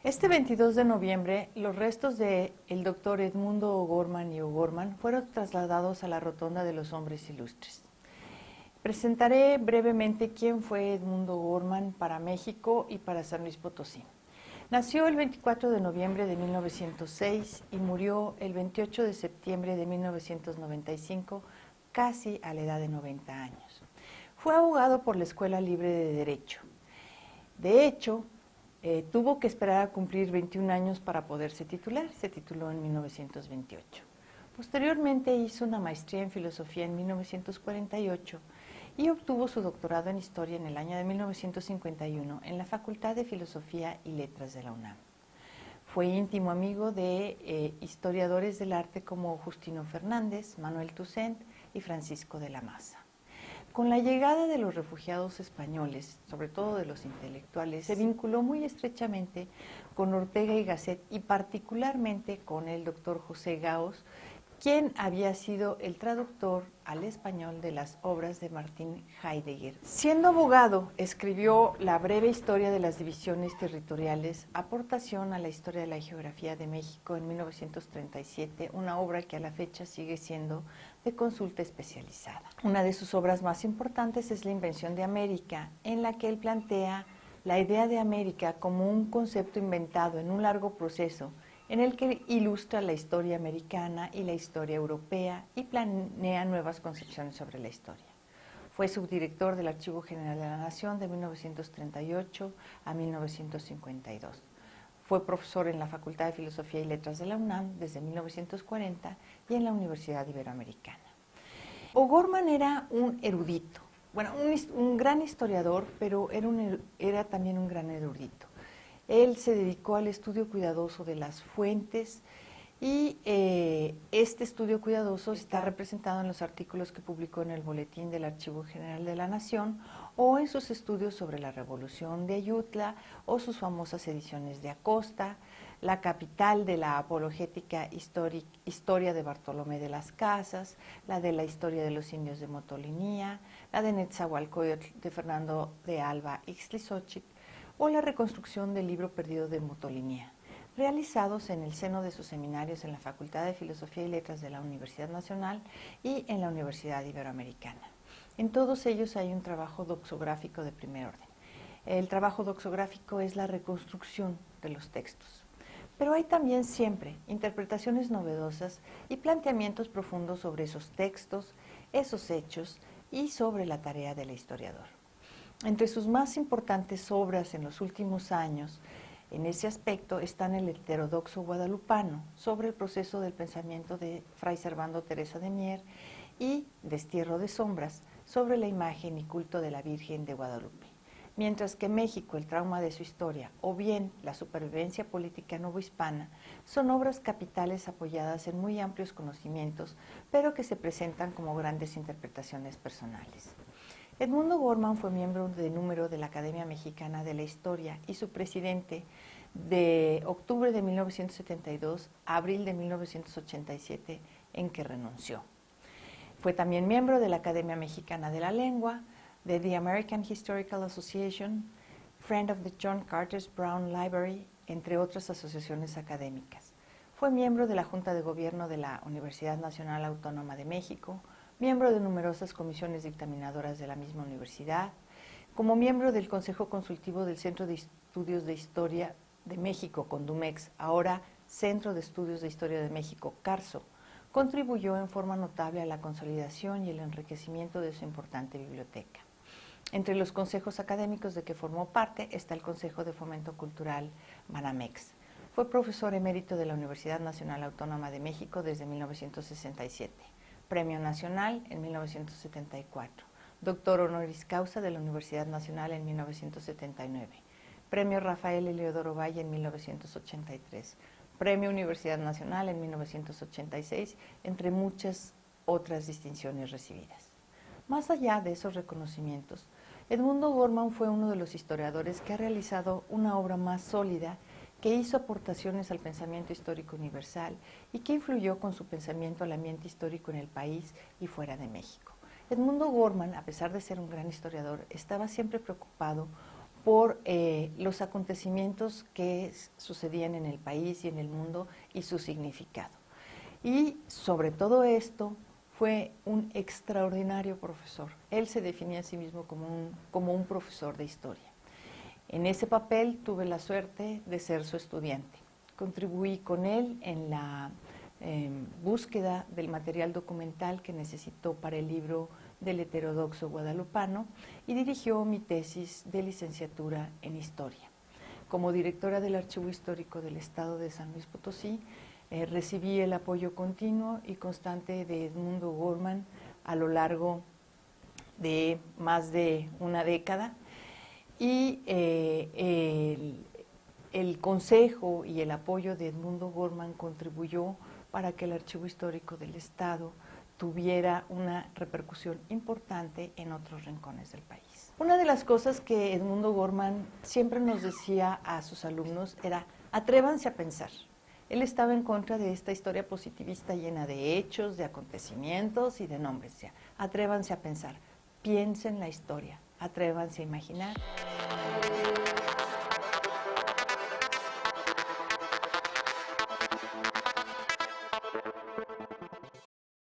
Este 22 de noviembre, los restos de el doctor Edmundo O'Gorman y O'Gorman fueron trasladados a la Rotonda de los Hombres Ilustres. Presentaré brevemente quién fue Edmundo O'Gorman para México y para San Luis Potosí. Nació el 24 de noviembre de 1906 y murió el 28 de septiembre de 1995, casi a la edad de 90 años. Fue abogado por la Escuela Libre de Derecho. De hecho, tuvo que esperar a cumplir 21 años para poderse titular. Se tituló en 1928. Posteriormente hizo una maestría en filosofía en 1948 y obtuvo su doctorado en historia en el año de 1951 en la Facultad de Filosofía y Letras de la UNAM. Fue íntimo amigo de historiadores del arte como Justino Fernández, Manuel Toussaint y Francisco de la Maza. Con la llegada de los refugiados españoles, sobre todo de los intelectuales, se vinculó muy estrechamente con Ortega y Gasset y particularmente con el doctor José Gaos, quien había sido el traductor al español de las obras de Martin Heidegger. Siendo abogado, escribió La breve historia de las divisiones territoriales, aportación a la historia de la geografía de México en 1937, una obra que a la fecha sigue siendo de consulta especializada. Una de sus obras más importantes es La invención de América, en la que él plantea la idea de América como un concepto inventado en un largo proceso en el que ilustra la historia americana y la historia europea y planea nuevas concepciones sobre la historia. Fue subdirector del Archivo General de la Nación de 1938 a 1952. Fue profesor en la Facultad de Filosofía y Letras de la UNAM desde 1940 y en la Universidad Iberoamericana. O'Gorman era un erudito, un gran historiador, pero era también un gran erudito. Él se dedicó al estudio cuidadoso de las fuentes y este estudio cuidadoso está representado en los artículos que publicó en el Boletín del Archivo General de la Nación o en sus estudios sobre la Revolución de Ayutla o sus famosas ediciones de Acosta, la capital de la apologética historia de Bartolomé de las Casas, la de la historia de los indios de Motolinía, la de Netzahualcóyotl de Fernando de Alba Ixtlilxóchitl, o la reconstrucción del libro perdido de Motolinía, realizados en el seno de sus seminarios en la Facultad de Filosofía y Letras de la Universidad Nacional y en la Universidad Iberoamericana. En todos ellos hay un trabajo doxográfico de primer orden. El trabajo doxográfico es la reconstrucción de los textos. Pero hay también siempre interpretaciones novedosas y planteamientos profundos sobre esos textos, esos hechos y sobre la tarea del historiador. Entre sus más importantes obras en los últimos años, en ese aspecto, están el heterodoxo guadalupano, sobre el proceso del pensamiento de Fray Servando Teresa de Mier, y Destierro de sombras, sobre la imagen y culto de la Virgen de Guadalupe. Mientras que México, el trauma de su historia, o bien la supervivencia política novohispana, son obras capitales apoyadas en muy amplios conocimientos, pero que se presentan como grandes interpretaciones personales. Edmundo O'Gorman fue miembro de número de la Academia Mexicana de la Historia y su presidente de octubre de 1972 a abril de 1987, en que renunció. Fue también miembro de la Academia Mexicana de la Lengua, de the American Historical Association, Friend of the John Carter's Brown Library, entre otras asociaciones académicas. Fue miembro de la Junta de Gobierno de la Universidad Nacional Autónoma de México, miembro de numerosas comisiones dictaminadoras de la misma universidad, como miembro del Consejo Consultivo del Centro de Estudios de Historia de México, CONDUMEX, ahora Centro de Estudios de Historia de México, CARSO. Contribuyó en forma notable a la consolidación y el enriquecimiento de su importante biblioteca. Entre los consejos académicos de que formó parte está el Consejo de Fomento Cultural, Banamex. Fue profesor emérito de la Universidad Nacional Autónoma de México desde 1967. Premio Nacional en 1974, doctor honoris causa de la Universidad Nacional en 1979, Premio Rafael Eliodoro Valle en 1983, Premio Universidad Nacional en 1986, entre muchas otras distinciones recibidas. Más allá de esos reconocimientos, Edmundo O'Gorman fue uno de los historiadores que ha realizado una obra más sólida, que hizo aportaciones al pensamiento histórico universal y que influyó con su pensamiento al ambiente histórico en el país y fuera de México. Edmundo O'Gorman, a pesar de ser un gran historiador, estaba siempre preocupado por los acontecimientos que sucedían en el país y en el mundo y su significado. Y sobre todo esto, fue un extraordinario profesor. Él se definía a sí mismo como un profesor de historia. En ese papel tuve la suerte de ser su estudiante. Contribuí con él en la búsqueda del material documental que necesitó para el libro del heterodoxo guadalupano y dirigió mi tesis de licenciatura en Historia. Como directora del Archivo Histórico del Estado de San Luis Potosí, recibí el apoyo continuo y constante de Edmundo Gorman a lo largo de más de una década y el consejo y el apoyo de Edmundo Gorman contribuyó para que el Archivo Histórico del Estado tuviera una repercusión importante en otros rincones del país. Una de las cosas que Edmundo Gorman siempre nos decía a sus alumnos era: atrévanse a pensar. Él estaba en contra de esta historia positivista llena de hechos, de acontecimientos y de nombres. Atrévanse a pensar, piensen la historia, atrévanse a imaginar.